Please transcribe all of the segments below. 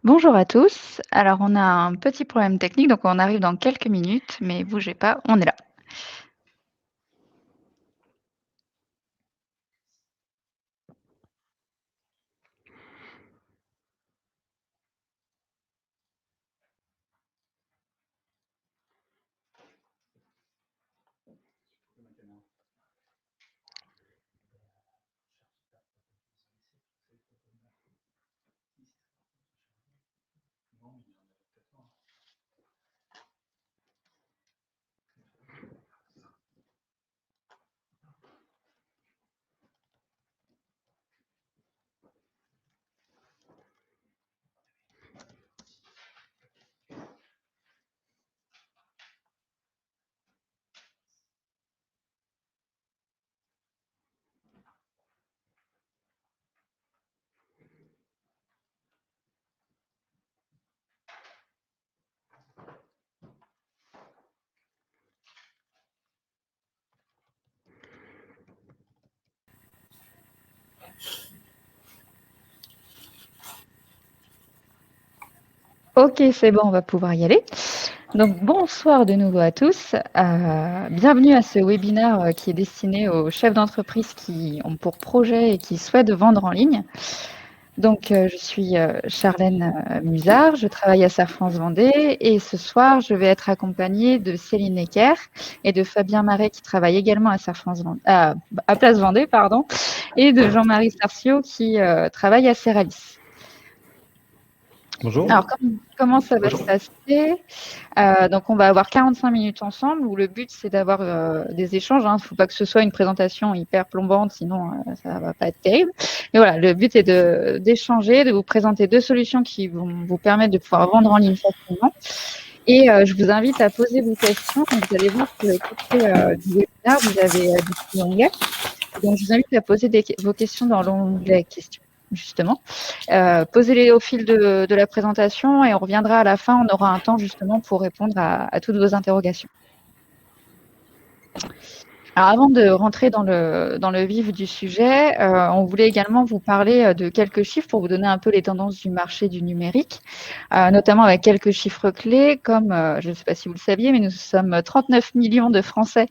Bonjour à tous. Alors, on a un petit problème technique, donc on arrive dans quelques minutes, mais bougez pas, on est là. Ok, c'est bon, on va pouvoir y aller. Donc, bonsoir de nouveau à tous. Bienvenue à ce webinaire qui est destiné aux chefs d'entreprise qui ont pour projet et qui souhaitent vendre en ligne. Donc, je suis Charlène Musard, je travaille à Serre France Vendée et ce soir, je vais être accompagnée de Céline Necker et de Fabien Marais qui travaille également à Serre France Vendée, à Place Vendée, pardon, et de Jean-Marie Sarcio qui travaille à Ceralis. Bonjour. Alors, comment ça va se passer? Donc, on va avoir 45 minutes ensemble où le but, c'est d'avoir des échanges. Il ne faut pas que ce soit une présentation hyper plombante, sinon ça ne va pas être terrible. Mais voilà, le but est d'échanger, de vous présenter deux solutions qui vont vous permettre de pouvoir vendre en ligne facilement. Et je vous invite à poser vos questions. Donc, vous allez voir que côté du webinaire, vous avez des petits onglets. Donc, je vous invite à poser vos questions dans l'onglet questions, justement. Posez-les au fil de la présentation et on reviendra à la fin. On aura un temps justement pour répondre à toutes vos interrogations. Alors, avant de rentrer dans le vif du sujet, on voulait également vous parler de quelques chiffres pour vous donner un peu les tendances du marché du numérique, notamment avec quelques chiffres clés, comme, je ne sais pas si vous le saviez, mais nous sommes 39 millions de Français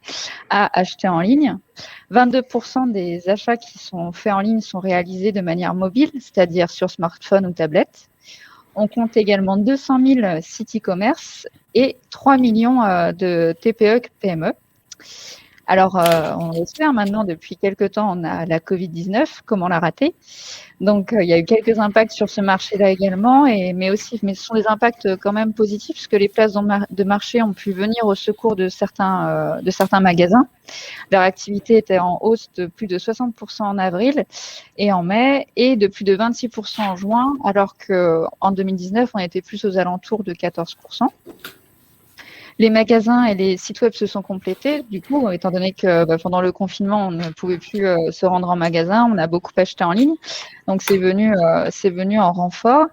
à acheter en ligne. 22% des achats qui sont faits en ligne sont réalisés de manière mobile, c'est-à-dire sur smartphone ou tablette. On compte également 200 000 sites e-commerce et 3 millions de TPE-PME. Alors, on le sait, maintenant, depuis quelques temps, on a la Covid-19, comment la rater? Donc, il y a eu quelques impacts sur ce marché-là également, mais ce sont des impacts quand même positifs, puisque les places de marché ont pu venir au secours de certains magasins. Leur activité était en hausse de plus de 60% en avril et en mai, et de plus de 26% en juin, alors qu'en 2019, on était plus aux alentours de 14%. Les magasins et les sites web se sont complétés. Du coup, étant donné que pendant le confinement, on ne pouvait plus se rendre en magasin, on a beaucoup acheté en ligne. Donc, c'est venu en renfort.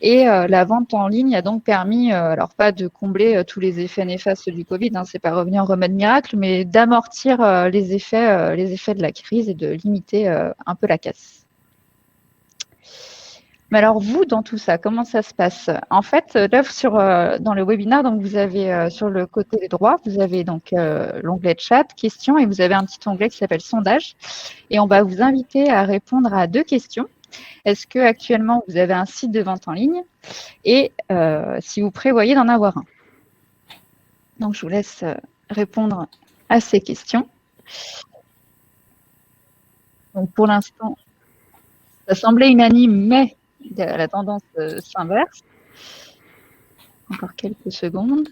Et la vente en ligne a donc permis, alors pas de combler tous les effets néfastes du Covid, c'est pas revenu en remède miracle, mais d'amortir les effets de la crise et de limiter un peu la casse. Mais alors vous, dans tout ça, comment ça se passe? En fait, là, dans le webinaire, donc vous avez sur le côté droit, vous avez donc l'onglet chat, questions, et vous avez un petit onglet qui s'appelle sondage. Et on va vous inviter à répondre à deux questions. Est-ce que actuellement vous avez un site de vente en ligne? Et si vous prévoyez d'en avoir un. Donc, je vous laisse répondre à ces questions. Donc, pour l'instant, ça semblait unanime, mais la tendance s'inverse. Encore quelques secondes.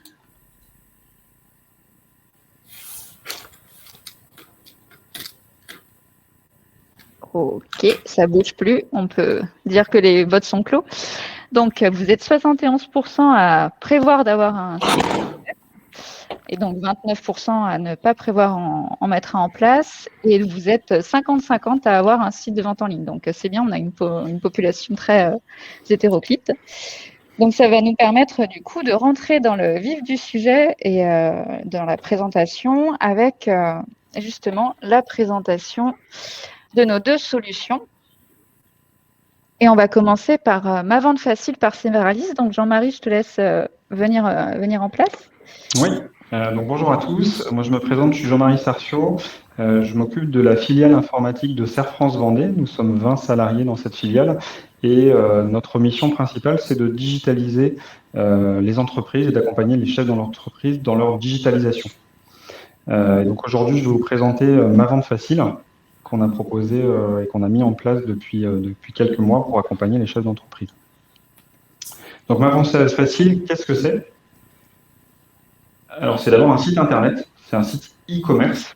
Ok, ça bouge plus. On peut dire que les votes sont clos. Donc, vous êtes 71% à prévoir d'avoir un site et donc 29% à ne pas prévoir en mettre en place. Et vous êtes 50-50 à avoir un site de vente en ligne. Donc, c'est bien, on a une population très hétéroclite. Donc, ça va nous permettre du coup de rentrer dans le vif du sujet et dans la présentation avec justement la présentation de nos deux solutions. Et on va commencer par ma vente facile par Semeralis. Donc Jean-Marie, je te laisse venir en place. Oui, donc bonjour à tous. Moi, je me présente, je suis Jean-Marie Sarciot. Je m'occupe de la filiale informatique de Serre France Vendée. Nous sommes 20 salariés dans cette filiale et notre mission principale, c'est de digitaliser les entreprises et d'accompagner les chefs dans l'entreprise dans leur digitalisation. Et donc aujourd'hui, je vais vous présenter Ma Vente Facile qu'on a proposé et qu'on a mis en place depuis quelques mois pour accompagner les chefs d'entreprise. Donc Ma Vente Facile, qu'est-ce que c'est ? Alors, c'est d'abord un site internet, c'est un site e-commerce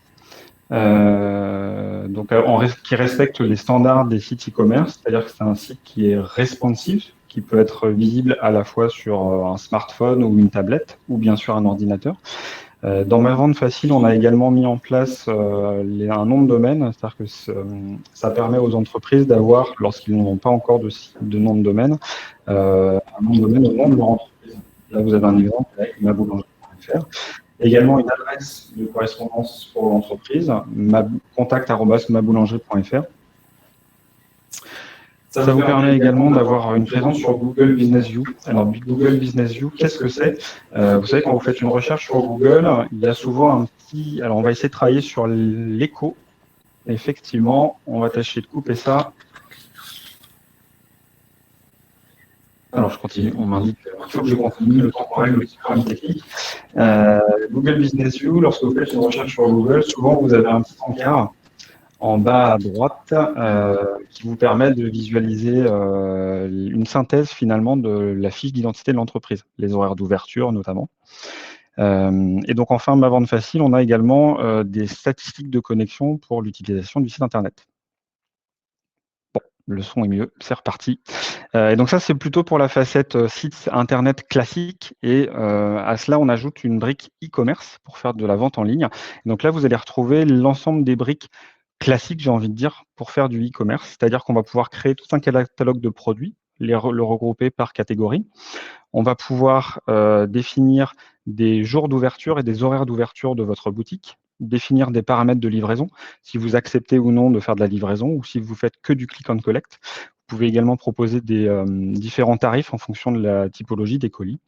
qui respecte les standards des sites e-commerce, c'est-à-dire que c'est un site qui est responsive, qui peut être visible à la fois sur un smartphone ou une tablette, ou bien sûr un ordinateur. Dans Ma Vente Facile, on a également mis en place un nom de domaine, c'est-à-dire que ça permet aux entreprises d'avoir, lorsqu'ils n'ont pas encore de nom de domaine, un nom de domaine au nom de leur entreprise. Là, vous avez un exemple avec maboulangerie.fr. Également une adresse de correspondance pour l'entreprise, contact@maboulangerie.fr. Ça vous permet également d'avoir une présence sur Google Business View. Alors, Google Business View, qu'est-ce que c'est ? Vous savez, quand vous faites une recherche sur Google, il y a souvent un petit... Alors, on va essayer de travailler sur l'écho. Effectivement, on va tâcher de couper ça. Alors, je continue. On m'indique qu'il faut que je continue le temps pour régler le petit problème technique. Google Business View, lorsque vous faites une recherche sur Google, souvent, vous avez un petit encart en bas à droite qui vous permet de visualiser une synthèse finalement de la fiche d'identité de l'entreprise, les horaires d'ouverture notamment. Et donc enfin, Ma Vente Facile, on a également des statistiques de connexion pour l'utilisation du site internet. Bon, le son est mieux, c'est reparti. Et donc ça, c'est plutôt pour la facette site internet classique. Et à cela, on ajoute une brique e-commerce pour faire de la vente en ligne. Et donc là, vous allez retrouver l'ensemble des briques classique, j'ai envie de dire, pour faire du e-commerce. C'est-à-dire qu'on va pouvoir créer tout un catalogue de produits, le regrouper par catégorie. On va pouvoir définir des jours d'ouverture et des horaires d'ouverture de votre boutique, définir des paramètres de livraison, si vous acceptez ou non de faire de la livraison ou si vous faites que du click and collect. Vous pouvez également proposer des différents tarifs en fonction de la typologie des colis.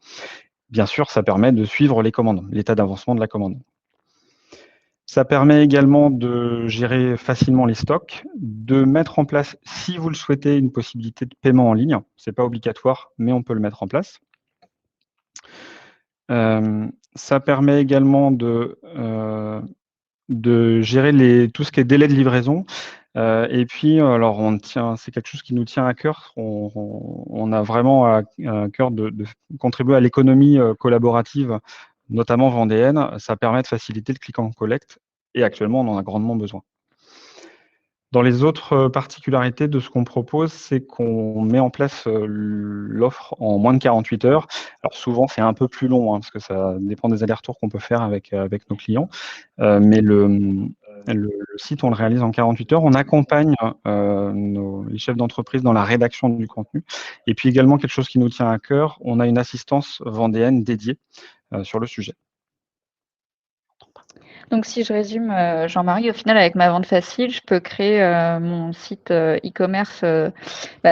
Bien sûr, ça permet de suivre les commandes, l'état d'avancement de la commande. Ça permet également de gérer facilement les stocks, de mettre en place, si vous le souhaitez, une possibilité de paiement en ligne. Ce n'est pas obligatoire, mais on peut le mettre en place. Ça permet également de gérer tout ce qui est délai de livraison. Et puis, alors, c'est quelque chose qui nous tient à cœur. On a vraiment à cœur de contribuer à l'économie collaborative, notamment vendéenne. Ça permet de faciliter le click and collect. Et actuellement, on en a grandement besoin. Dans les autres particularités de ce qu'on propose, c'est qu'on met en place l'offre en moins de 48 heures. Alors souvent, c'est un peu plus long, parce que ça dépend des allers-retours qu'on peut faire avec nos clients. Mais le site, on le réalise en 48 heures. On accompagne les chefs d'entreprise dans la rédaction du contenu. Et puis également, quelque chose qui nous tient à cœur, on a une assistance vendéenne dédiée sur le sujet. Donc, si je résume, Jean-Marie, au final, avec Ma Vente Facile, je peux créer mon site e-commerce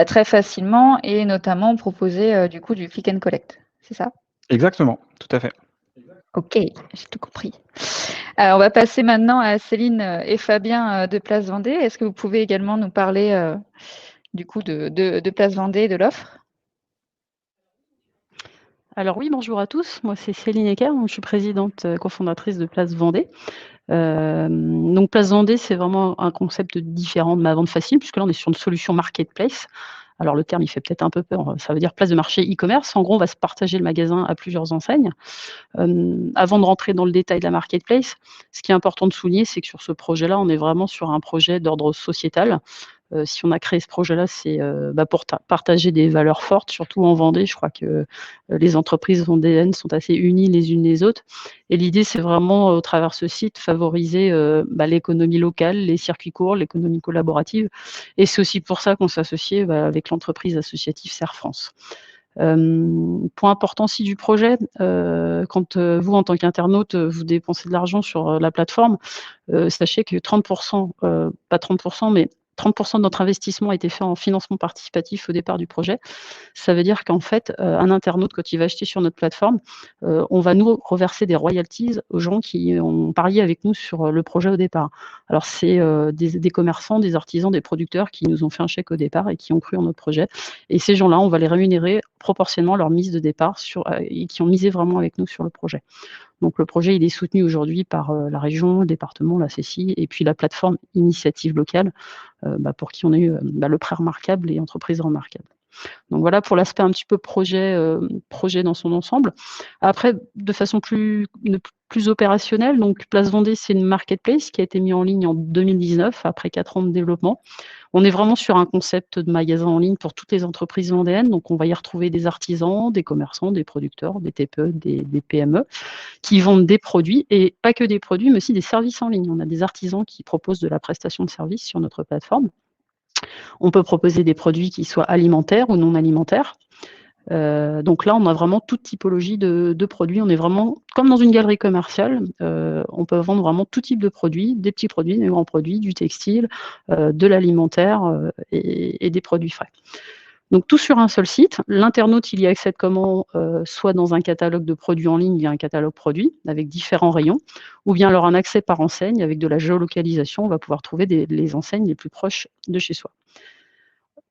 très facilement et notamment proposer du coup du click and collect. C'est ça? Exactement, tout à fait. Ok, j'ai tout compris. On va passer maintenant à Céline et Fabien de Place Vendée. Est-ce que vous pouvez également nous parler du coup de Place Vendée et de l'offre? Alors oui, bonjour à tous. Moi, c'est Céline Ecker, je suis présidente cofondatrice de Place Vendée. Donc Place Vendée, c'est vraiment un concept différent de Ma Vente Facile, puisque là, on est sur une solution marketplace. Alors le terme, il fait peut-être un peu peur. Ça veut dire place de marché e-commerce. En gros, on va se partager le magasin à plusieurs enseignes. Avant de rentrer dans le détail de la marketplace, ce qui est important de souligner, c'est que sur ce projet-là, on est vraiment sur un projet d'ordre sociétal. Si on a créé ce projet-là, c'est pour partager des valeurs fortes, surtout en Vendée. Je crois que les entreprises vendéennes sont assez unies les unes les autres. Et l'idée, c'est vraiment, au travers de ce site, favoriser l'économie locale, les circuits courts, l'économie collaborative. Et c'est aussi pour ça qu'on s'associe avec l'entreprise associative Serre France. Point important aussi du projet, quand vous, en tant qu'internaute, vous dépensez de l'argent sur la plateforme, sachez que 30%, pas 30%, mais 30% de notre investissement a été fait en financement participatif au départ du projet. Ça veut dire qu'en fait, un internaute, quand il va acheter sur notre plateforme, on va nous reverser des royalties aux gens qui ont parié avec nous sur le projet au départ. Alors, c'est des commerçants, des artisans, des producteurs qui nous ont fait un chèque au départ et qui ont cru en notre projet. Et ces gens-là, on va les rémunérer proportionnellement à leur mise de départ et qui ont misé vraiment avec nous sur le projet. Donc, le projet, il est soutenu aujourd'hui par la région, le département, la CCI et puis la plateforme Initiative Locale, pour qui on a eu le prêt remarquable et entreprise remarquable. Donc voilà pour l'aspect un petit peu projet dans son ensemble. Après, de façon plus opérationnelle, donc Place Vendée, c'est une marketplace qui a été mise en ligne en 2019, après 4 ans de développement. On est vraiment sur un concept de magasin en ligne pour toutes les entreprises vendéennes. Donc, on va y retrouver des artisans, des commerçants, des producteurs, des TPE, des PME qui vendent des produits et pas que des produits, mais aussi des services en ligne. On a des artisans qui proposent de la prestation de services sur notre plateforme. On peut proposer des produits qui soient alimentaires ou non alimentaires. Donc là, on a vraiment toute typologie de produits. On est vraiment comme dans une galerie commerciale. On peut vendre vraiment tout type de produits, des petits produits, des grands produits, du textile, de l'alimentaire et des produits frais. Donc tout sur un seul site. L'internaute, il y accède comment soit dans un catalogue de produits en ligne, il y a un catalogue produit avec différents rayons, ou bien alors un accès par enseigne avec de la géolocalisation. On va pouvoir trouver les enseignes les plus proches de chez soi.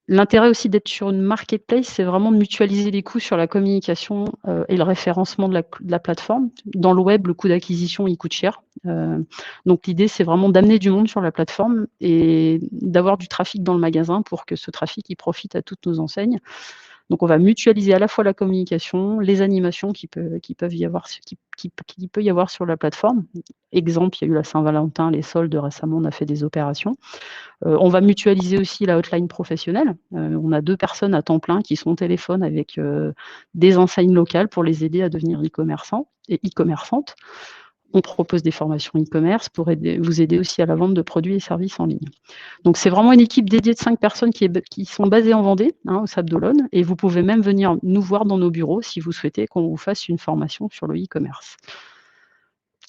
L'intérêt aussi d'être sur une marketplace, c'est vraiment de mutualiser les coûts sur la communication et le référencement de la plateforme. Dans le web, le coût d'acquisition, il coûte cher. Donc l'idée, c'est vraiment d'amener du monde sur la plateforme et d'avoir du trafic dans le magasin pour que ce trafic, il profite à toutes nos enseignes. Donc on va mutualiser à la fois la communication, les animations qui peut y avoir sur la plateforme. Exemple, il y a eu la Saint-Valentin, les soldes récemment, on a fait des opérations. On va mutualiser aussi la hotline professionnelle. On a 2 personnes à temps plein qui sont au téléphone avec des enseignes locales pour les aider à devenir e-commerçants et e-commerçantes. On propose des formations e-commerce pour vous aider aussi à la vente de produits et services en ligne. Donc, c'est vraiment une équipe dédiée de 5 personnes qui sont basées en Vendée, au Sable d'Olonne, et vous pouvez même venir nous voir dans nos bureaux si vous souhaitez qu'on vous fasse une formation sur le e-commerce.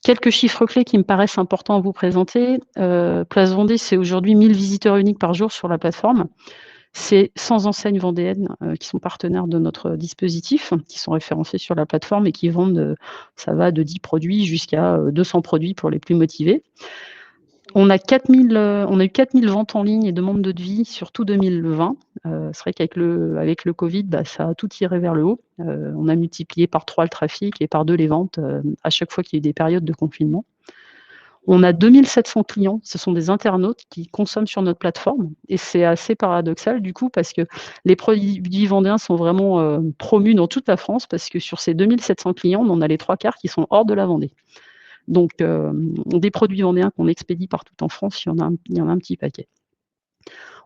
Quelques chiffres clés qui me paraissent importants à vous présenter. Place Vendée, c'est aujourd'hui 1000 visiteurs uniques par jour sur la plateforme. C'est 100 enseignes vendéennes qui sont partenaires de notre dispositif, qui sont référencées sur la plateforme et qui vendent, ça va de 10 produits jusqu'à 200 produits pour les plus motivés. On a eu 4000 ventes en ligne et demandes de devis sur tout 2020. C'est vrai qu'avec le Covid, ça a tout tiré vers le haut. On a multiplié par 3 le trafic et par 2 les ventes à chaque fois qu'il y a eu des périodes de confinement. On a 2700 clients, ce sont des internautes qui consomment sur notre plateforme et c'est assez paradoxal du coup parce que les produits vendéens sont vraiment promus dans toute la France parce que sur ces 2700 clients, on en a les 3/4 qui sont hors de la Vendée. Donc, des produits vendéens qu'on expédie partout en France, il y en a un petit paquet.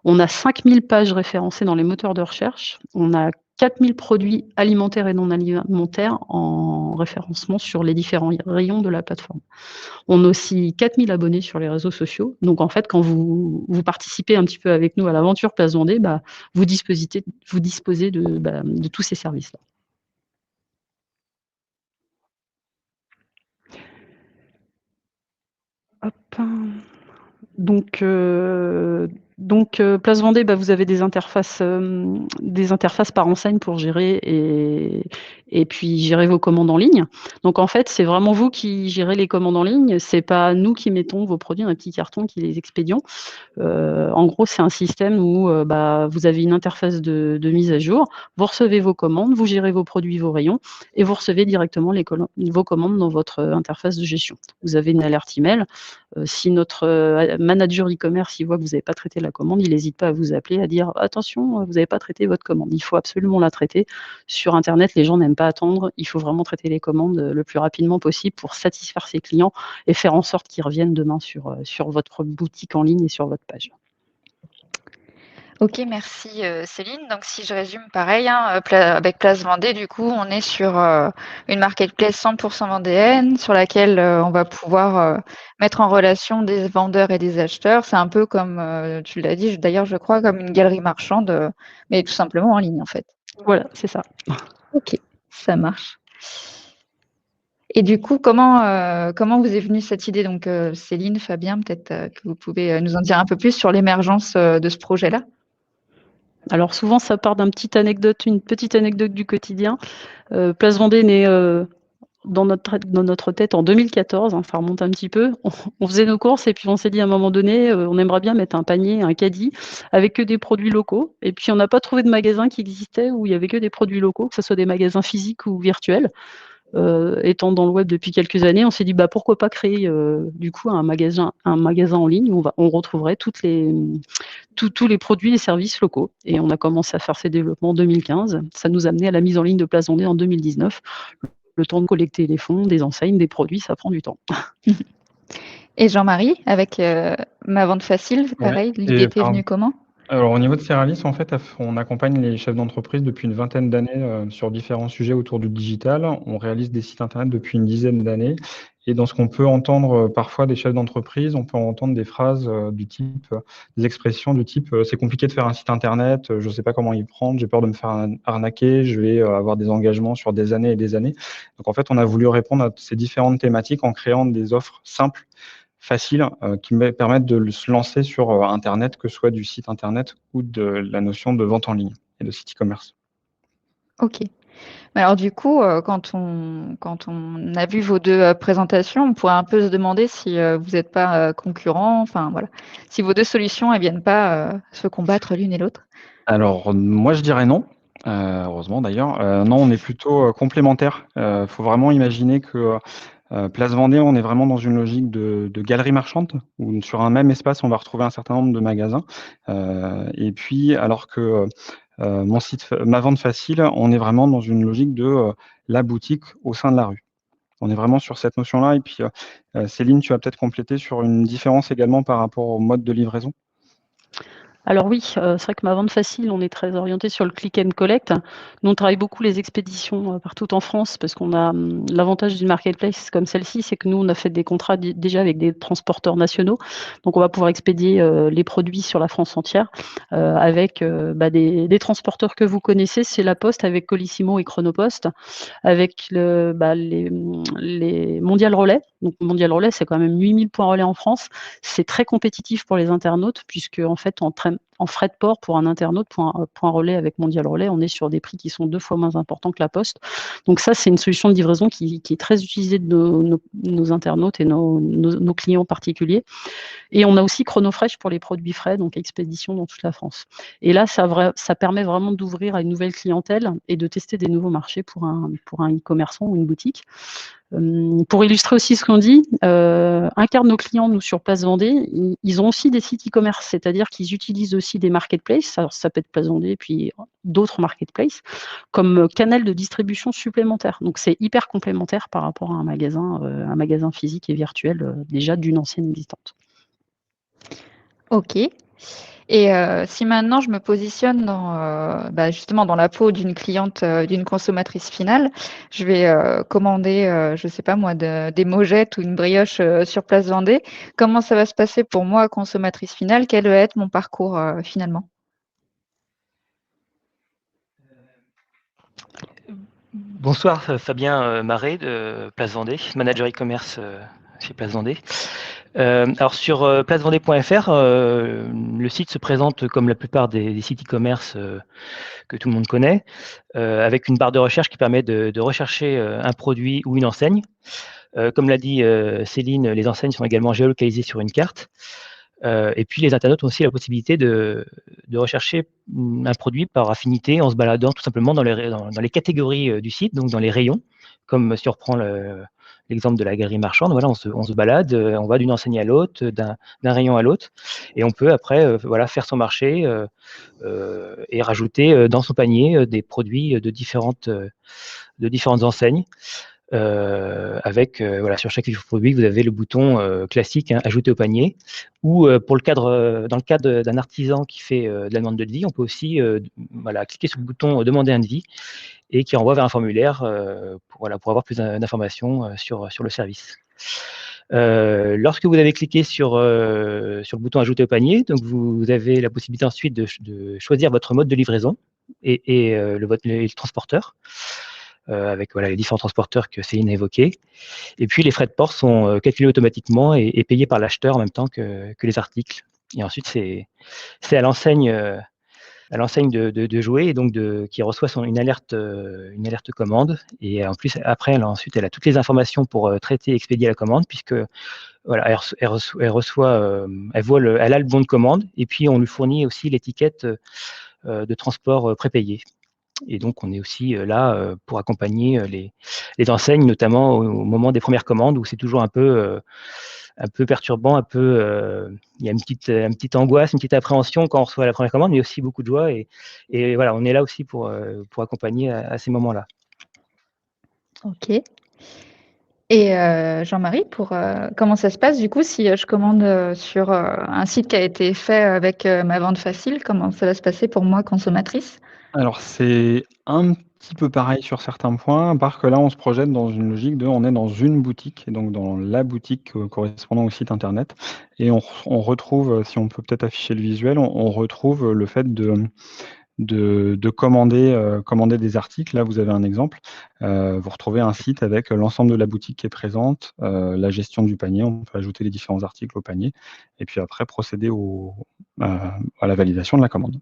On a 5000 pages référencées dans les moteurs de recherche. On a 4000 produits alimentaires et non alimentaires en référencement sur les différents rayons de la plateforme. On a aussi 4000 abonnés sur les réseaux sociaux. Donc, en fait, quand vous participez un petit peu avec nous à l'aventure Place Vendée, vous disposez de tous ces services-là. Hop. Donc, Place Vendée, vous avez des interfaces par enseigne pour gérer et puis gérer vos commandes en ligne. Donc, en fait, c'est vraiment vous qui gérez les commandes en ligne. C'est pas nous qui mettons vos produits dans un petit carton, qui les expédions. En gros, c'est un système où vous avez une interface de mise à jour. Vous recevez vos commandes, vous gérez vos produits, vos rayons, et vous recevez directement vos commandes dans votre interface de gestion. Vous avez une alerte email. Si notre manager e-commerce, il voit que vous n'avez pas traité la commande, il n'hésite pas à vous appeler, à dire « Attention, vous n'avez pas traité votre commande, il faut absolument la traiter ». Sur Internet, les gens n'aiment pas attendre, il faut vraiment traiter les commandes le plus rapidement possible pour satisfaire ses clients et faire en sorte qu'ils reviennent demain sur votre boutique en ligne et sur votre page. Ok, merci Céline. Donc si je résume pareil, avec Place Vendée, du coup, on est sur une marketplace 100% vendéenne sur laquelle on va pouvoir mettre en relation des vendeurs et des acheteurs. C'est un peu comme, tu l'as dit d'ailleurs, je crois, comme une galerie marchande, mais tout simplement en ligne en fait. Voilà, c'est ça. Ok, ça marche. Et du coup, comment vous est venue cette idée? Donc, Céline, Fabien, peut-être que vous pouvez nous en dire un peu plus sur l'émergence de ce projet-là. Alors souvent, ça part une petite anecdote du quotidien. Place Vendée naît dans notre tête en 2014, hein, ça remonte un petit peu. On faisait nos courses et puis on s'est dit à un moment donné, on aimerait bien mettre un panier, un caddie, avec que des produits locaux. Et puis on n'a pas trouvé de magasin qui existait où il y avait que des produits locaux, que ce soit des magasins physiques ou virtuels. Étant dans le web depuis quelques années, on s'est dit bah, pourquoi pas créer du coup un magasin en ligne où on retrouverait tous les produits et services locaux. Et on a commencé à faire ces développements en 2015. Ça nous a amené à la mise en ligne de Place Vendée en 2019. Le temps de collecter les fonds, des enseignes, des produits, ça prend du temps. Et Jean-Marie, avec Ma Vente Facile, Ouais. pareil, l'idée t'est venue comment? Alors, au niveau de Ceralis, en fait, on accompagne les chefs d'entreprise depuis une vingtaine d'années sur différents sujets autour du digital. On réalise des sites internet depuis une dizaine d'années. Et dans ce qu'on peut entendre parfois des chefs d'entreprise, on peut entendre des phrases du type, des expressions du type c'est compliqué de faire un site internet, je ne sais pas comment y prendre, j'ai peur de me faire arnaquer, je vais avoir des engagements sur des années et des années. Donc, en fait, on a voulu répondre à ces différentes thématiques en créant des offres simples, faciles, qui permettent de se lancer sur Internet, que ce soit du site Internet ou de la notion de vente en ligne et de site e-commerce. Ok. Alors du coup, quand on a vu vos deux présentations, on pourrait un peu se demander si vous n'êtes pas concurrents, enfin voilà, si vos deux solutions ne viennent pas se combattre l'une et l'autre. Alors, moi, je dirais non. Heureusement d'ailleurs. Non, on est plutôt complémentaires. Faut vraiment imaginer que Place Vendée, on est vraiment dans une logique de galerie marchande, où sur un même espace, on va retrouver un certain nombre de magasins. Et puis, alors que mon site, Ma Vente Facile, on est vraiment dans une logique de la boutique au sein de la rue. On est vraiment sur cette notion-là. Et puis, Céline, tu vas peut-être compléter sur une différence également par rapport au mode de livraison. Alors oui, c'est vrai que Ma Vente Facile, on est très orienté sur le click and collect. Nous, on travaille beaucoup les expéditions partout en France parce qu'on a l'avantage d'une marketplace comme celle-ci, c'est que nous, on a fait des contrats déjà avec des transporteurs nationaux. Donc, on va pouvoir expédier les produits sur la France entière avec des transporteurs que vous connaissez. C'est La Poste avec Colissimo et Chronopost, avec les Mondial Relais. Donc, Mondial Relais, c'est quand même 8000 points relais en France. C'est très compétitif pour les internautes puisque, en fait, en frais de port pour un internaute, point relais avec Mondial Relais, on est sur des prix qui sont 2 fois moins importants que La Poste. Donc ça, c'est une solution de livraison qui est très utilisée de nos internautes et nos clients particuliers. Et on a aussi Chronofresh pour les produits frais, donc expédition dans toute la France. Et là, ça permet vraiment d'ouvrir à une nouvelle clientèle et de tester des nouveaux marchés pour un e-commerçant ou une boutique. Pour illustrer aussi ce qu'on dit, un quart de nos clients, nous, sur Place Vendée, ils ont aussi des sites e-commerce, c'est-à-dire qu'ils utilisent aussi des marketplaces, alors ça peut être Place Vendée, puis d'autres marketplaces, comme canal de distribution supplémentaire. Donc, c'est hyper complémentaire par rapport à un magasin physique et virtuel déjà d'une ancienne existante. Ok. Et si maintenant je me positionne justement dans la peau d'une cliente, d'une consommatrice finale, je vais commander, je ne sais pas moi, des mojettes ou une brioche sur Place Vendée. Comment ça va se passer pour moi, consommatrice finale? Quel va être mon parcours finalement? Bonsoir, Fabien Marais de Place Vendée, manager e-commerce chez Place Vendée. Alors sur placevendée.fr, le site se présente comme la plupart des sites e-commerce que tout le monde connaît, avec une barre de recherche qui permet de rechercher un produit ou une enseigne. Comme l'a dit Céline, les enseignes sont également géolocalisées sur une carte. Et puis les internautes ont aussi la possibilité de rechercher un produit par affinité en se baladant tout simplement dans les catégories du site, donc dans les rayons, comme si on reprend l'exemple de la galerie marchande. Voilà, on se balade, on va d'une enseigne à l'autre, d'un rayon à l'autre, et on peut après faire son marché et rajouter dans son panier des produits de différentes enseignes. Avec sur chaque produit, vous avez le bouton classique, ajouter au panier, ou dans le cadre d'un artisan qui fait de la demande de devis, on peut aussi cliquer sur le bouton demander un devis et qui renvoie vers un formulaire pour avoir plus d'informations sur le service. Lorsque vous avez cliqué sur le bouton ajouter au panier, donc vous avez la possibilité ensuite de choisir votre mode de livraison et le transporteur. avec voilà, les différents transporteurs que Céline a évoqués. Et puis les frais de port sont calculés automatiquement et payés par l'acheteur en même temps que les articles. Et ensuite, c'est à l'enseigne de jouer et donc qui reçoit une alerte commande. Et en plus, après, ensuite, elle a toutes les informations pour traiter et expédier la commande, puisque voilà, elle a le bon de commande, et puis on lui fournit aussi l'étiquette de transport prépayé. Et donc, on est aussi là pour accompagner les enseignes, notamment au moment des premières commandes, où c'est toujours un peu perturbant, il y a une petite angoisse, une petite appréhension quand on reçoit la première commande, mais aussi beaucoup de joie. Et voilà, on est là aussi pour accompagner à ces moments-là. Ok. Et Jean-Marie, comment ça se passe du coup si je commande sur un site qui a été fait avec ma vente facile, comment ça va se passer pour moi, consommatrice? Alors, c'est un petit peu pareil sur certains points, à part que là, on se projette dans une logique on est dans une boutique, et donc dans la boutique correspondant au site internet, et on retrouve, si on peut peut-être afficher le visuel, on retrouve le fait de commander des articles. Là, vous avez un exemple. Vous retrouvez un site avec l'ensemble de la boutique qui est présente, la gestion du panier. On peut ajouter les différents articles au panier, et puis après procéder à la validation de la commande.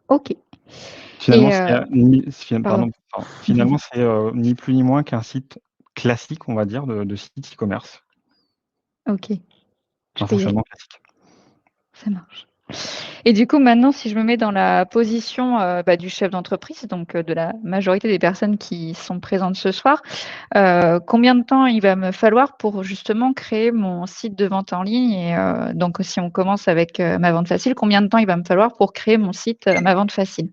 Ok. Finalement, Pardon. finalement, c'est ni plus ni moins qu'un site classique, on va dire, de site e-commerce. Ok. Un fonctionnement classique. Ça marche. Et du coup, maintenant, si je me mets dans la position du chef d'entreprise, donc de la majorité des personnes qui sont présentes ce soir, combien de temps il va me falloir pour justement créer mon site de vente en ligne? Et donc, si on commence avec ma vente facile, combien de temps il va me falloir pour créer mon site ma vente facile?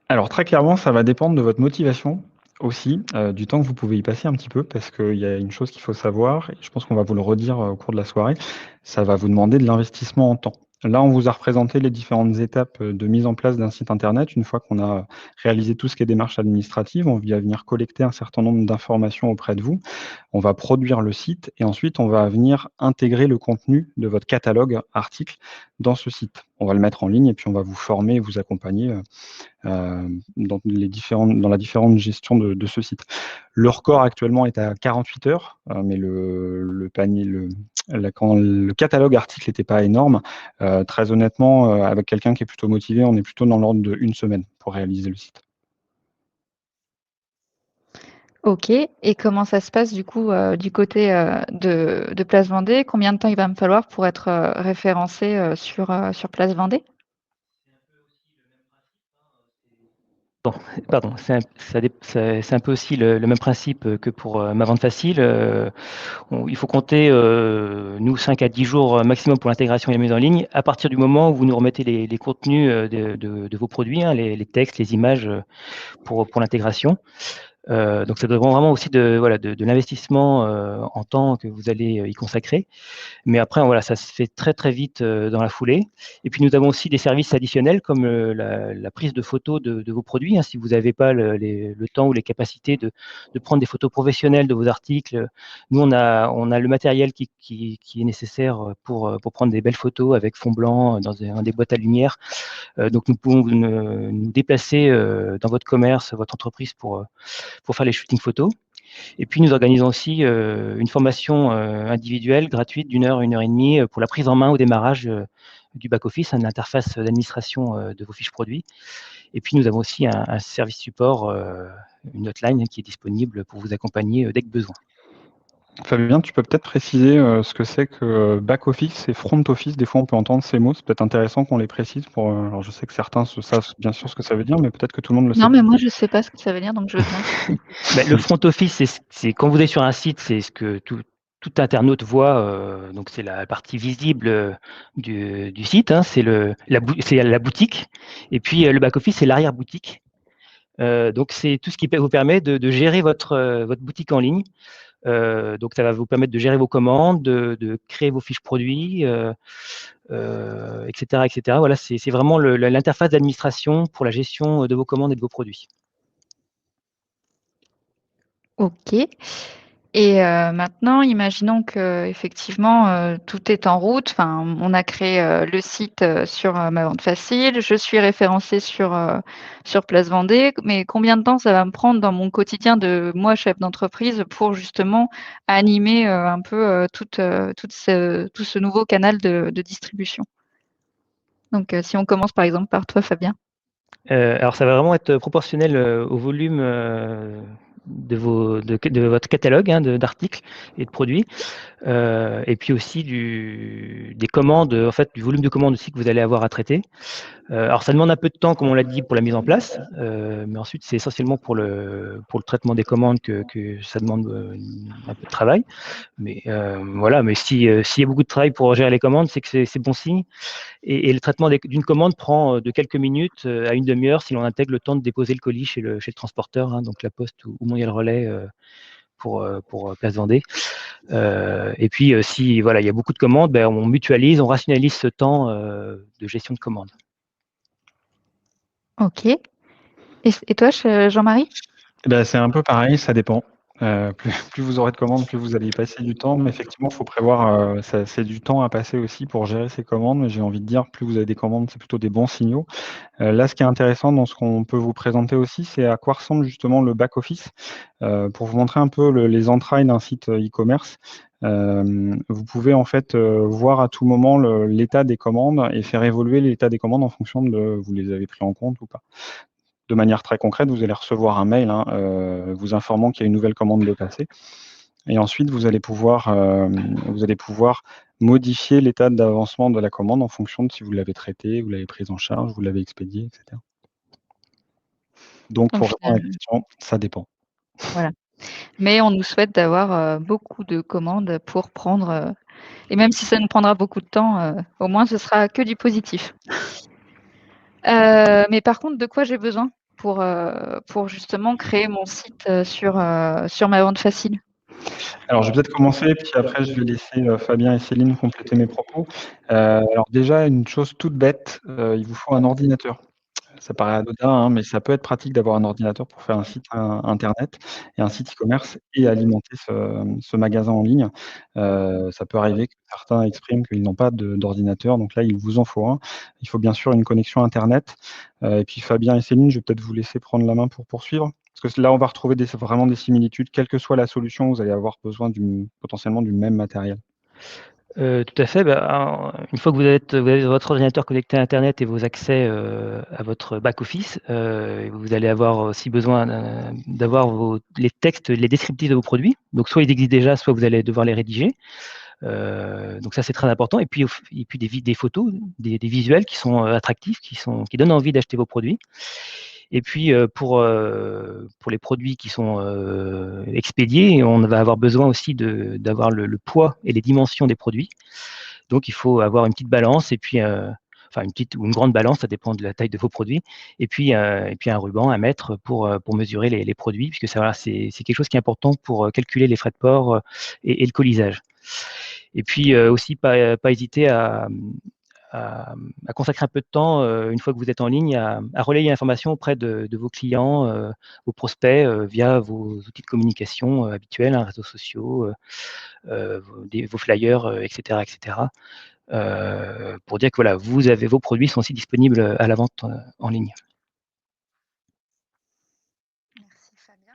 Alors très clairement, ça va dépendre de votre motivation aussi, du temps que vous pouvez y passer un petit peu, parce qu'il y a une chose qu'il faut savoir, et je pense qu'on va vous le redire au cours de la soirée, ça va vous demander de l'investissement en temps. Là, on vous a représenté les différentes étapes de mise en place d'un site internet. Une fois qu'on a réalisé tout ce qui est démarche administrative, on va venir collecter un certain nombre d'informations auprès de vous. On va produire le site et ensuite on va venir intégrer le contenu de votre catalogue article dans ce site. On va le mettre en ligne et puis on va vous former et vous accompagner dans la différente gestion de ce site. Le record actuellement est à 48 heures, mais le catalogue article n'était pas énorme. Très honnêtement, avec quelqu'un qui est plutôt motivé, on est plutôt dans l'ordre d'1 semaine pour réaliser le site. Ok. Et comment ça se passe du coup du côté de Place Vendée? Combien de temps il va me falloir pour être référencé sur Place Vendée? Pardon, c'est un peu aussi le même principe que pour ma vente facile. Il faut compter, nous, 5 à 10 jours maximum pour l'intégration et la mise en ligne, à partir du moment où vous nous remettez les contenus de vos produits, hein, les textes, les images pour l'intégration. Donc ça dépend vraiment aussi de l'investissement en temps que vous allez y consacrer. Mais après, voilà, ça se fait très très vite dans la foulée. Et puis nous avons aussi des services additionnels comme la prise de photos de vos produits. Hein. Si vous n'avez pas le temps ou les capacités de prendre des photos professionnelles de vos articles, nous on a le matériel qui est nécessaire pour prendre des belles photos avec fond blanc dans des boîtes à lumière. Donc nous pouvons nous déplacer dans votre commerce, votre entreprise pour faire les shootings photos. Et puis nous organisons aussi une formation individuelle gratuite d'1 heure, 1 heure et demie pour la prise en main au démarrage du back-office, une interface d'administration de vos fiches produits. Et puis nous avons aussi un service support, une hotline qui est disponible pour vous accompagner dès que besoin. Fabien, tu peux peut-être préciser ce que c'est que back-office et front-office. Des fois, on peut entendre ces mots. C'est peut-être intéressant qu'on les précise. Alors, je sais que certains savent bien sûr ce que ça veut dire, mais peut-être que tout le monde le sait. Non, mais moi, je ne sais pas ce que ça veut dire, donc je veux bien. Le front-office, c'est quand vous êtes sur un site, c'est ce que tout internaute voit. Donc, c'est la partie visible du site. Hein, c'est la boutique. Et puis, le back-office, c'est l'arrière-boutique. Donc, c'est tout ce qui vous permet de gérer votre boutique en ligne. Donc, ça va vous permettre de gérer vos commandes, de créer vos fiches produits, etc., etc. Voilà, c'est vraiment l'interface d'administration pour la gestion de vos commandes et de vos produits. Ok. Et maintenant, imaginons que effectivement tout est en route. Enfin, on a créé le site sur ma vente facile. Je suis référencée sur Place Vendée. Mais combien de temps ça va me prendre dans mon quotidien de moi, chef d'entreprise, pour justement animer un peu tout ce nouveau canal de distribution? Donc, si on commence par exemple par toi, Fabien. Alors ça va vraiment être proportionnel au volume de votre catalogue d'articles et de produits, et puis aussi des commandes, en fait, du volume de commandes aussi que vous allez avoir à traiter. Alors ça demande un peu de temps, comme on l'a dit, pour la mise en place, mais ensuite c'est essentiellement pour le traitement des commandes que ça demande un peu de travail. Mais voilà, mais s'il y a beaucoup de travail pour gérer les commandes, c'est que c'est bon signe. Et le traitement d'une commande prend de quelques minutes à une demi-heure si l'on intègre le temps de déposer le colis chez le transporteur, donc la Poste ou Mondial Relais pour Place Vendée. Et puis si voilà, il y a beaucoup de commandes, on mutualise, on rationalise ce temps de gestion de commande. Ok. Et toi, Jean-Marie? C'est un peu pareil, ça dépend. Plus vous aurez de commandes, plus vous allez y passer du temps. Mais effectivement, il faut prévoir, c'est du temps à passer aussi pour gérer ces commandes. Mais j'ai envie de dire, plus vous avez des commandes, c'est plutôt des bons signaux. Là, ce qui est intéressant dans ce qu'on peut vous présenter aussi, c'est à quoi ressemble justement le back-office. Pour vous montrer un peu les entrailles d'un site e-commerce. Vous pouvez en fait voir à tout moment l'état des commandes et faire évoluer l'état des commandes en fonction de vous les avez pris en compte ou pas. De manière très concrète, vous allez recevoir un mail vous informant qu'il y a une nouvelle commande de passer. Et ensuite, vous allez pouvoir modifier l'état d'avancement de la commande en fonction de si vous l'avez traité, vous l'avez prise en charge, vous l'avez expédié, etc. Donc, pour répondre à la question, ça dépend. Voilà. Mais on nous souhaite d'avoir beaucoup de commandes pour prendre, et même si ça nous prendra beaucoup de temps, au moins ce sera que du positif. Mais par contre, de quoi j'ai besoin pour justement créer mon site sur ma vente facile? Alors, je vais peut-être commencer, puis après, je vais laisser Fabien et Céline compléter mes propos. Alors déjà, une chose toute bête, il vous faut un ordinateur. Ça paraît anodin, mais ça peut être pratique d'avoir un ordinateur pour faire un site internet et un site e-commerce et alimenter ce magasin en ligne. Ça peut arriver que certains expriment qu'ils n'ont pas d'ordinateur, donc là, il vous en faut un. Il faut bien sûr une connexion internet. Et puis Fabien et Céline, je vais peut-être vous laisser prendre la main pour poursuivre. Parce que là, on va retrouver vraiment des similitudes. Quelle que soit la solution, vous allez avoir besoin potentiellement du même matériel. Tout à fait. Une fois que vous avez votre ordinateur connecté à Internet et vos accès à votre back-office, vous allez avoir aussi besoin d'avoir les textes, les descriptifs de vos produits. Donc, soit ils existent déjà, soit vous allez devoir les rédiger. Donc ça, c'est très important. Et puis des photos, des visuels qui sont attractifs, qui donnent envie d'acheter vos produits. Et puis pour les produits qui sont expédiés, on va avoir besoin aussi d'avoir le poids et les dimensions des produits. Donc il faut avoir une petite balance et puis enfin une petite ou une grande balance, ça dépend de la taille de vos produits. Et puis un ruban à mettre pour mesurer les produits, puisque c'est quelque chose qui est important pour calculer les frais de port et le colisage. Et puis aussi pas hésiter à consacrer un peu de temps, une fois que vous êtes en ligne, à relayer l'information auprès de vos clients, vos prospects, via vos outils de communication habituels, réseaux sociaux, vos flyers, etc., etc., pour dire que voilà, vos produits sont aussi disponibles à la vente en ligne. Merci Fabien.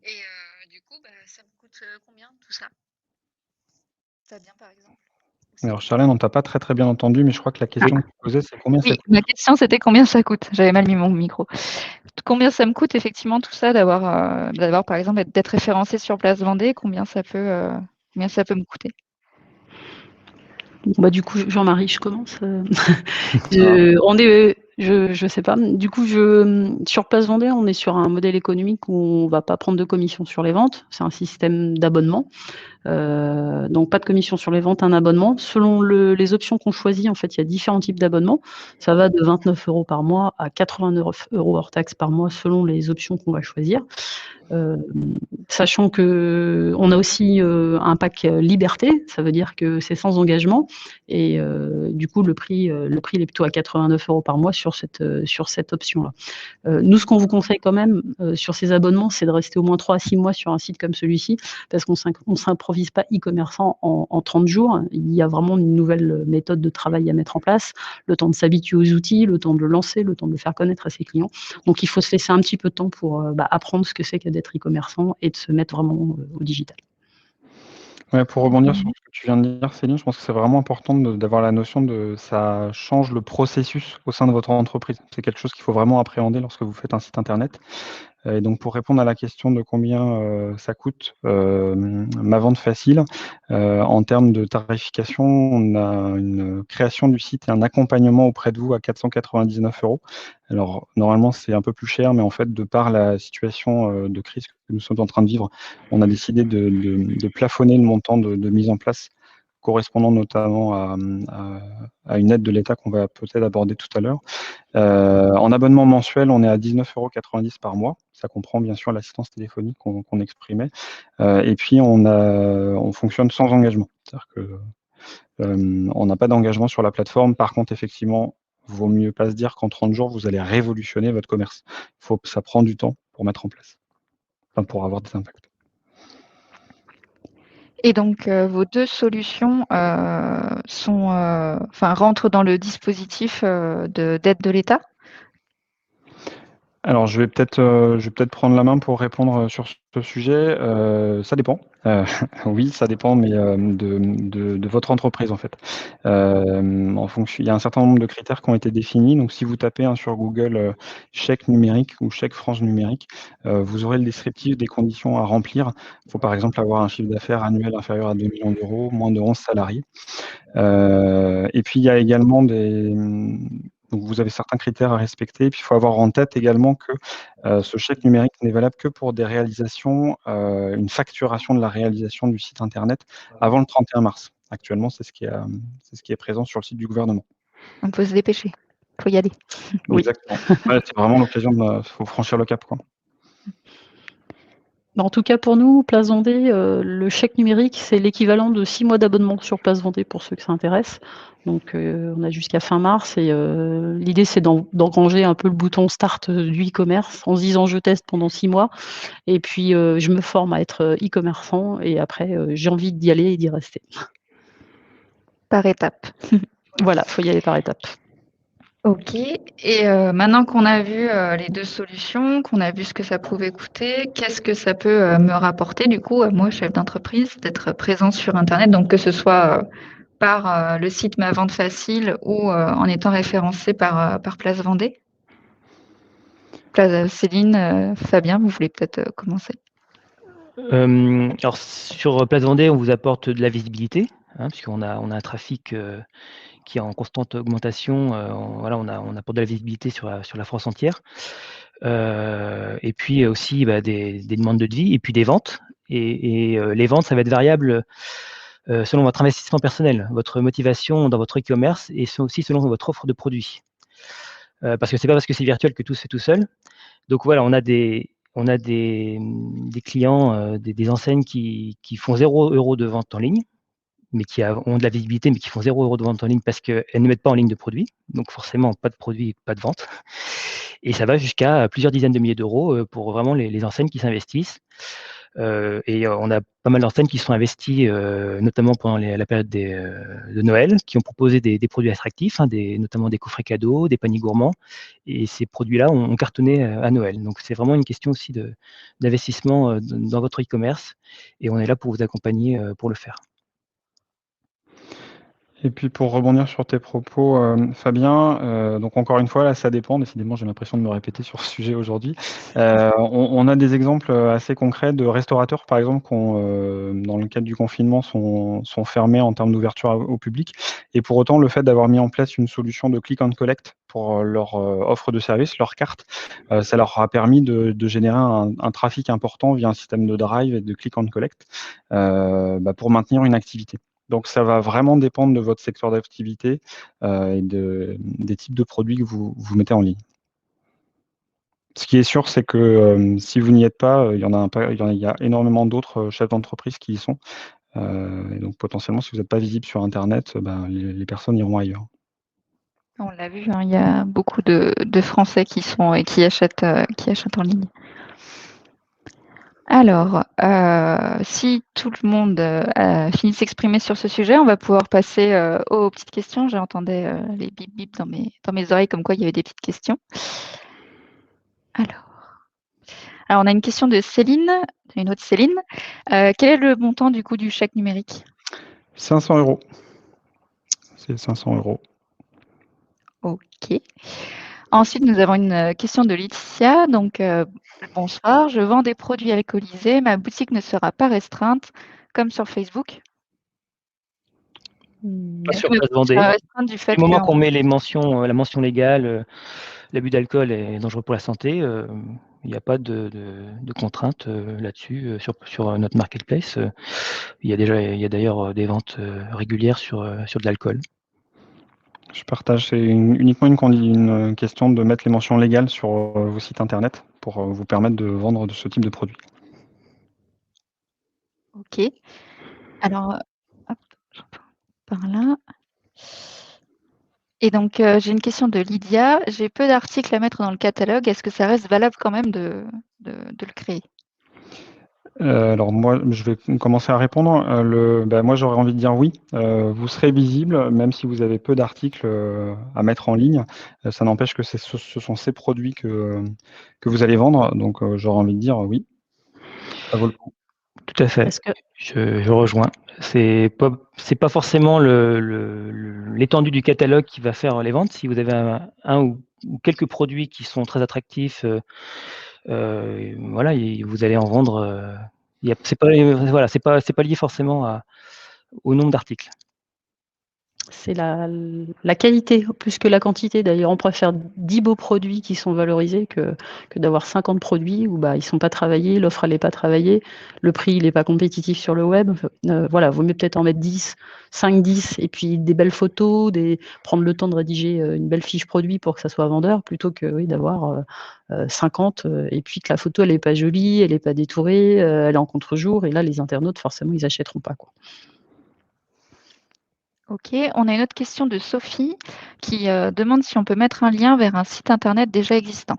Et du coup, ça me coûte combien tout ça? Fabien, par exemple. Alors Charlène, on ne t'a pas très bien entendu, mais je crois que la question que tu posais, c'est combien ça Oui, coûte? ma question c'était combien ça coûte? J'avais mal mis mon micro. Combien ça me coûte effectivement tout ça d'avoir par exemple d'être référencé sur Place Vendée, combien ça peut me coûter? Du coup, Jean-Marie, je commence. Ah. Je sais pas. Du coup, sur Place Vendée, on est sur un modèle économique où on va pas prendre de commission sur les ventes. C'est un système d'abonnement. Donc pas de commission sur les ventes, un abonnement. Selon les options qu'on choisit, en fait, il y a différents types d'abonnements. Ça va de 29 € par mois à 89 € hors taxe par mois selon les options qu'on va choisir. Sachant qu'on a aussi un pack liberté, ça veut dire que c'est sans engagement et du coup le prix il est plutôt à 89 € par mois sur cette option-là. Nous, ce qu'on vous conseille quand même sur ces abonnements, c'est de rester au moins 3 à 6 mois sur un site comme celui-ci, parce qu'on ne s'improvise pas e-commerçant en 30 jours. Il y a vraiment une nouvelle méthode de travail à mettre en place, le temps de s'habituer aux outils, le temps de le lancer, le temps de le faire connaître à ses clients. Donc il faut se laisser un petit peu de temps pour apprendre ce que c'est que d'être e-commerçant et de se mettre vraiment au digital. Ouais, pour rebondir sur ce que tu viens de dire, Céline, je pense que c'est vraiment important d'avoir la notion de ça change le processus au sein de votre entreprise. C'est quelque chose qu'il faut vraiment appréhender lorsque vous faites un site internet. Et donc pour répondre à la question de combien ça coûte ma vente facile, en termes de tarification, on a une création du site et un accompagnement auprès de vous à 499 €. Alors normalement c'est un peu plus cher, mais en fait de par la situation de crise que nous sommes en train de vivre, on a décidé de plafonner le montant de mise en place, correspondant notamment à une aide de l'État qu'on va peut-être aborder tout à l'heure. En abonnement mensuel, on est à 19,90 € par mois. Ça comprend bien sûr l'assistance téléphonique qu'on exprimait. Et puis on fonctionne sans engagement. C'est-à-dire que on n'a pas d'engagement sur la plateforme. Par contre, effectivement, vaut mieux pas se dire qu'en 30 jours, vous allez révolutionner votre commerce. Ça prend du temps pour mettre en place, enfin, pour avoir des impacts. Et donc, vos 2 solutions rentrent dans le dispositif d'aide de l'État? Alors, je vais peut-être prendre la main pour répondre sur ce sujet. Ça dépend. Oui, ça dépend, mais de votre entreprise, en fait. Il y a un certain nombre de critères qui ont été définis. Donc, si vous tapez sur Google chèque numérique ou chèque France numérique, vous aurez le descriptif des conditions à remplir. Il faut par exemple avoir un chiffre d'affaires annuel inférieur à 2 millions d'euros, moins de 11 salariés. Et puis, il y a également donc vous avez certains critères à respecter. Et puis, il faut avoir en tête également que ce chèque numérique n'est valable que pour des réalisations, une facturation de la réalisation du site internet avant le 31 mars. Actuellement, c'est ce qui est présent sur le site du gouvernement. On peut se dépêcher. Il faut y aller. Oui. Exactement. Ouais, c'est vraiment l'occasion faut franchir le cap, quoi. En tout cas, pour nous, Place Vendée, le chèque numérique, c'est l'équivalent de 6 mois d'abonnement sur Place Vendée pour ceux que ça intéresse. Donc, on a jusqu'à fin mars et l'idée, c'est d'engranger un peu le bouton start du e-commerce en se disant je teste pendant 6 mois et puis je me forme à être e-commerçant et après, j'ai envie d'y aller et d'y rester. Par étapes. Voilà, il faut y aller par étapes. OK. Et maintenant qu'on a vu les 2 solutions, qu'on a vu ce que ça pouvait coûter, qu'est-ce que ça peut me rapporter du coup, moi, chef d'entreprise, d'être présent sur internet, donc que ce soit par le site Ma Vente Facile ou en étant référencé par Place Vendée? Céline, Fabien, vous voulez peut-être commencer? Alors sur Place Vendée, on vous apporte de la visibilité, puisqu'on a un trafic qui est en constante augmentation. On apporte de la visibilité sur la France entière. Et puis aussi des demandes de devis et puis des ventes. Et les ventes, ça va être variable selon votre investissement personnel, votre motivation dans votre e-commerce et aussi selon votre offre de produits. Parce que c'est pas parce que c'est virtuel que tout se fait tout seul. Donc voilà, on a des clients, des enseignes qui font 0 € de vente en ligne, mais qui ont de la visibilité, mais qui font 0 € de vente en ligne parce qu'elles ne mettent pas en ligne de produits. Donc forcément, pas de produits, pas de vente. Et ça va jusqu'à plusieurs dizaines de milliers d'euros pour vraiment les enseignes qui s'investissent. Et on a pas mal d'enseignes qui sont investies, notamment pendant la période de Noël, qui ont proposé des produits attractifs, notamment des coffrets cadeaux, des paniers gourmands. Et ces produits-là ont cartonné à Noël. Donc c'est vraiment une question aussi d'investissement dans votre e-commerce. Et on est là pour vous accompagner pour le faire. Et puis pour rebondir sur tes propos, Fabien, donc encore une fois, là, ça dépend. Décidément, j'ai l'impression de me répéter sur ce sujet aujourd'hui. On a des exemples assez concrets de restaurateurs, par exemple, qui dans le cadre du confinement, sont fermés en termes d'ouverture au public. Et pour autant, le fait d'avoir mis en place une solution de click and collect pour leur offre de service, leur carte. Ça leur a permis de générer un trafic important via un système de drive et de click and collect pour maintenir une activité. Donc, ça va vraiment dépendre de votre secteur d'activité et des types de produits que vous mettez en ligne. Ce qui est sûr, c'est que si vous n'y êtes pas, il y a énormément d'autres chefs d'entreprise qui y sont. Et donc, potentiellement, si vous n'êtes pas visible sur Internet, les personnes iront ailleurs. On l'a vu, hein, il y a beaucoup de Français qui sont et qui achètent en ligne. Alors, si tout le monde a fini de s'exprimer sur ce sujet, on va pouvoir passer aux petites questions. J'entendais les bip bip dans mes oreilles comme quoi il y avait des petites questions. Alors, on a une question de Céline, une autre Céline. Quel est le montant du coût du chèque numérique? 500 €. C'est 500 €. Ok. Ensuite, nous avons une question de Laetitia. Donc, bonsoir, je vends des produits alcoolisés. Ma boutique ne sera pas restreinte comme sur Facebook. Pas Est-ce sur que ma Place boutique Vendée. sera restreinte du fait Du moment que qu'on met la mention légale, l'abus d'alcool est dangereux pour la santé, il n'y a pas de contrainte là-dessus sur notre marketplace. Il y a d'ailleurs des ventes régulières sur de l'alcool. Je partage, c'est uniquement une question de mettre les mentions légales sur vos sites internet pour vous permettre de vendre de ce type de produit. Ok. Alors, hop, je reprends par là. Et donc, j'ai une question de Lydia. J'ai peu d'articles à mettre dans le catalogue. Est-ce que ça reste valable quand même de le créer? Alors moi, je vais commencer à répondre. Moi, j'aurais envie de dire oui. Vous serez visible, même si vous avez peu d'articles à mettre en ligne. Ça n'empêche que ce sont ces produits que vous allez vendre. Donc, j'aurais envie de dire oui. Ça vaut le coup. Tout à fait. Parce que Je rejoins. C'est pas forcément l'étendue du catalogue qui va faire les ventes. Si vous avez un ou quelques produits qui sont très attractifs, voilà, vous allez en vendre. C'est pas lié forcément au nombre d'articles. c'est la qualité plus que la quantité. D'ailleurs, on préfère 10 beaux produits qui sont valorisés que d'avoir 50 produits où ils sont pas travaillés, l'offre elle est pas travaillée, le prix il est pas compétitif sur le web. Voilà, vaut mieux peut-être en mettre 10, 5, 10 et puis des belles photos, prendre le temps de rédiger une belle fiche produit pour que ça soit vendeur plutôt que d'avoir 50 et puis que la photo elle est pas jolie, elle est pas détourée, elle est en contre-jour et là les internautes forcément ils achèteront pas quoi. Ok, on a une autre question de Sophie qui demande si on peut mettre un lien vers un site internet déjà existant.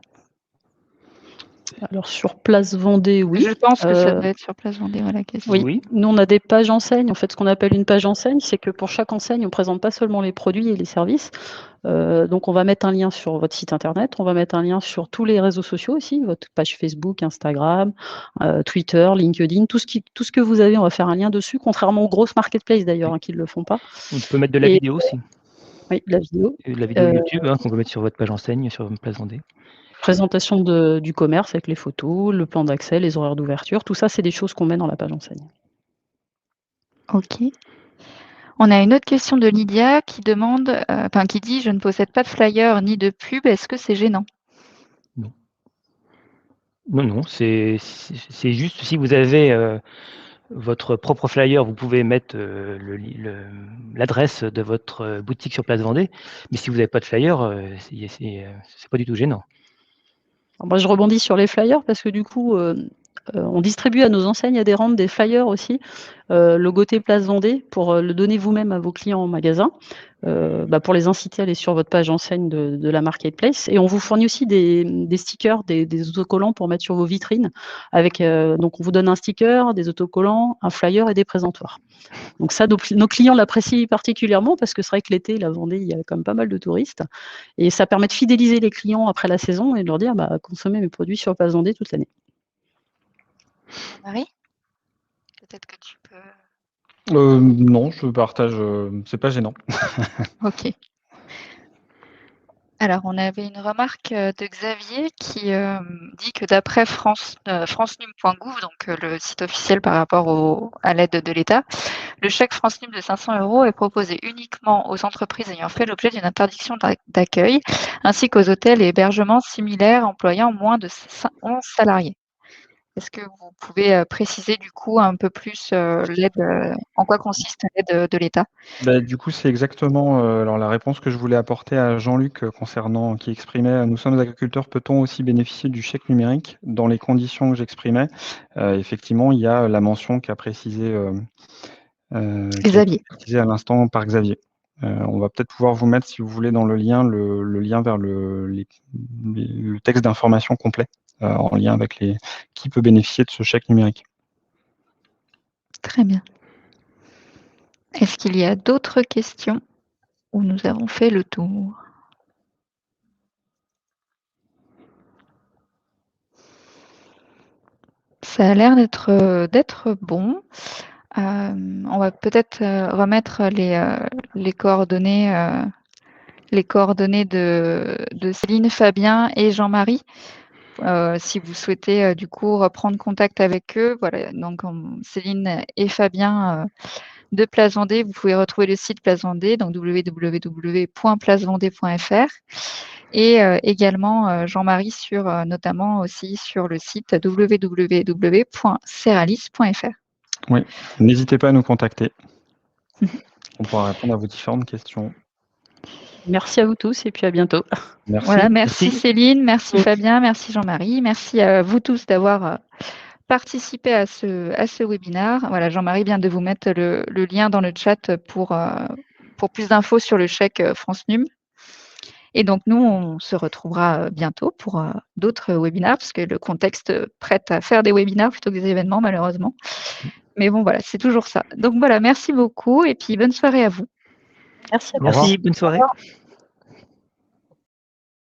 Alors sur Place Vendée, oui. Je pense que ça doit être sur Place Vendée, voilà la question. Oui, nous on a des pages enseignes. En fait, ce qu'on appelle une page enseigne, c'est que pour chaque enseigne, on présente pas seulement les produits et les services. Donc on va mettre un lien sur votre site internet, on va mettre un lien sur tous les réseaux sociaux aussi, votre page Facebook, Instagram, Twitter, LinkedIn, tout ce que vous avez, on va faire un lien dessus, contrairement aux grosses marketplaces d'ailleurs qui ne le font pas. On peut mettre de la vidéo aussi. Oui, la vidéo. Et de la vidéo YouTube qu'on peut mettre sur votre page enseigne, sur Place Vendée. Présentation du commerce avec les photos, le plan d'accès, les horaires d'ouverture, tout ça, c'est des choses qu'on met dans la page enseigne. Ok. On a une autre question de Lydia qui demande, qui dit « Je ne possède pas de flyer ni de pub, est-ce que c'est gênant ?» Non. Non, c'est juste si vous avez votre propre flyer, vous pouvez mettre l'adresse de votre boutique sur Place Vendée, mais si vous n'avez pas de flyer, c'est pas du tout gênant. Alors moi, je rebondis sur les flyers parce que du coup, on distribue à nos enseignes adhérentes des flyers aussi, logoté Place Vendée, pour le donner vous-même à vos clients en magasin, pour les inciter à aller sur votre page enseigne de la marketplace. Et on vous fournit aussi des stickers, des autocollants pour mettre sur vos vitrines. Donc on vous donne un sticker, des autocollants, un flyer et des présentoirs. Donc ça, nos clients l'apprécient particulièrement parce que c'est vrai que l'été, la Vendée, il y a quand même pas mal de touristes. Et ça permet de fidéliser les clients après la saison et de leur dire consommez mes produits sur Place Vendée toute l'année. Marie, peut-être que tu peux... Non, je partage, c'est pas gênant. Ok. Alors, on avait une remarque de Xavier qui dit que d'après francenum.gouv, donc le site officiel par rapport à l'aide de l'État, Le chèque France Num de 500 € est proposé uniquement aux entreprises ayant fait l'objet d'une interdiction d'accueil, ainsi qu'aux hôtels et hébergements similaires employant moins de 11 salariés. Est-ce que vous pouvez préciser du coup un peu plus l'aide, en quoi consiste l'aide de l'État? Du coup, c'est exactement alors la réponse que je voulais apporter à Jean-Luc concernant qui exprimait nous sommes agriculteurs, peut-on aussi bénéficier du chèque numérique dans les conditions que j'exprimais? Effectivement, il y a la mention qu'a précisé qui a été Xavier. précisée à l'instant par Xavier. On va peut-être pouvoir vous mettre, si vous voulez, dans le lien lien vers le texte d'information complet en lien avec qui peut bénéficier de ce chèque numérique. Très bien. Est-ce qu'il y a d'autres questions ou nous avons fait le tour? Ça a l'air d'être bon. On va peut-être remettre les coordonnées de Céline, Fabien et Jean-Marie. Si vous souhaitez du coup reprendre contact avec eux, voilà, donc Céline et Fabien de Place Vendée, vous pouvez retrouver le site Place Vendée, donc www.placevendée.fr et également Jean-Marie notamment aussi sur le site www.ceralis.fr. Oui, n'hésitez pas à nous contacter. On pourra répondre à vos différentes questions. Merci à vous tous et puis à bientôt. Merci. Voilà, merci Céline, merci Fabien, merci Jean-Marie, merci à vous tous d'avoir participé à ce webinaire. Voilà, Jean-Marie vient de vous mettre le lien dans le chat pour plus d'infos sur le chèque France Num. Et donc, nous, on se retrouvera bientôt pour d'autres webinaires, parce que le contexte prête à faire des webinaires plutôt que des événements, malheureusement. Mais bon, voilà, c'est toujours ça. Donc voilà, merci beaucoup et puis bonne soirée à vous. Merci à vous. Merci, bonne soirée.